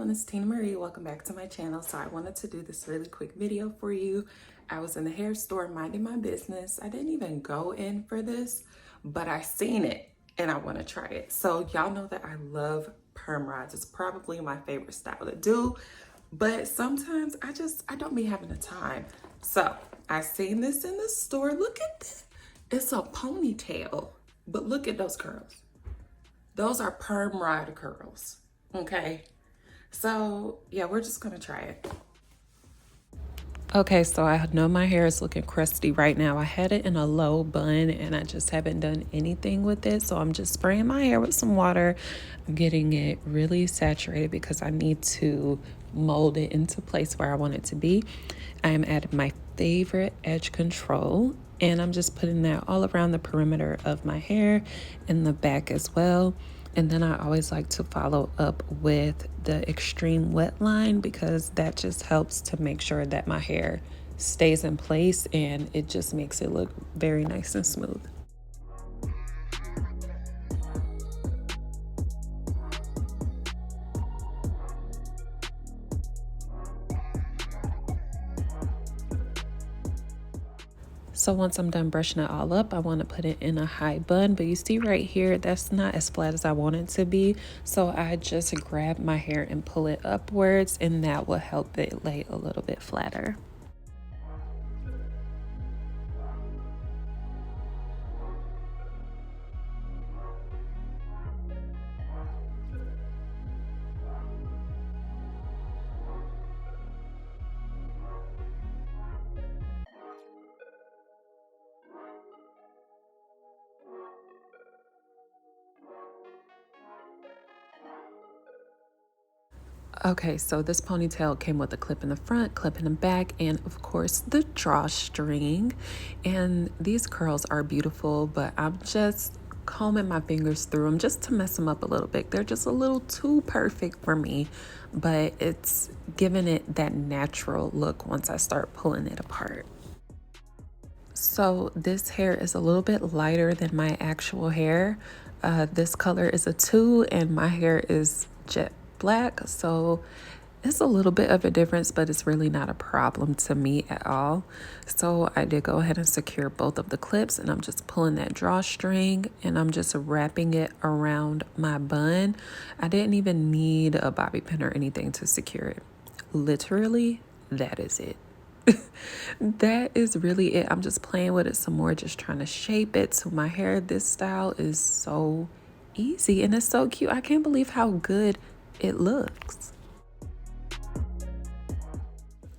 everyone, it's Tina Marie. Welcome back to my channel. So I wanted to do this really quick video for you. I was in the hair store minding my business. I didn't even go in for this, but I seen it and I want to try it. So y'all know that I love perm rods. It's probably my favorite style to do, but sometimes I don't be having the time. So I seen this in the store. Look at this. It's a ponytail, but look at those curls. Those are perm rod curls. Okay, so yeah, we're just gonna try it. Okay, so I know my hair is looking crusty right now. I had it in a low bun and I just haven't done anything with it. So I'm just spraying my hair with some water. I'm getting it really saturated because I need to mold it into place where I want it to be. I am adding my favorite edge control and I'm just putting that all around the perimeter of my hair and the back as well. And then I always like to follow up with the extreme wet line because that just helps to make sure that my hair stays in place and it just makes it look very nice and smooth. So once I'm done brushing it all up, I want to put it in a high bun. But you see right here, that's not as flat as I want it to be. So I just grab my hair and pull it upwards, and that will help it lay a little bit flatter. Okay, so this ponytail came with a clip in the front, clip in the back, and of course the drawstring. And these curls are beautiful, but I'm just combing my fingers through them just to mess them up a little bit. They're just a little too perfect for me, but it's giving it that natural look once I start pulling it apart. So this hair is a little bit lighter than my actual hair. This color is a 2 and my hair is jet black, so it's a little bit of a difference, but it's really not a problem to me at all. So I did go ahead and secure both of the clips, and I'm just pulling that drawstring and I'm just wrapping it around my bun. I didn't even need a bobby pin or anything to secure it. Literally, that is it. That is really it. I'm just playing with it some more, just trying to shape it to my hair. This style is so easy and it's so cute. I can't believe how good it looks.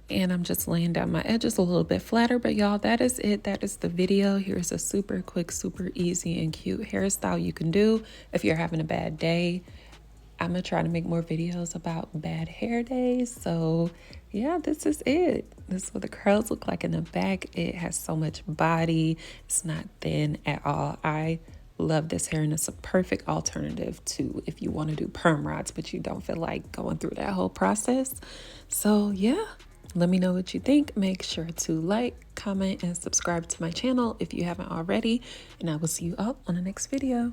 And I'm just laying down my edges a little bit flatter, but y'all, that is it. That is the video. Here's a super quick, super easy and cute hairstyle you can do if you're having a bad day. I'm gonna try to make more videos about bad hair days. So yeah, this is it. This is what the curls look like in the back. It has so much body. It's not thin at all. I love this hair, and it's a perfect alternative to if you want to do perm rods but you don't feel like going through that whole process. So yeah, let me know what you think. Make sure to like, comment, and subscribe to my channel if you haven't already, and I will see you all on the next video.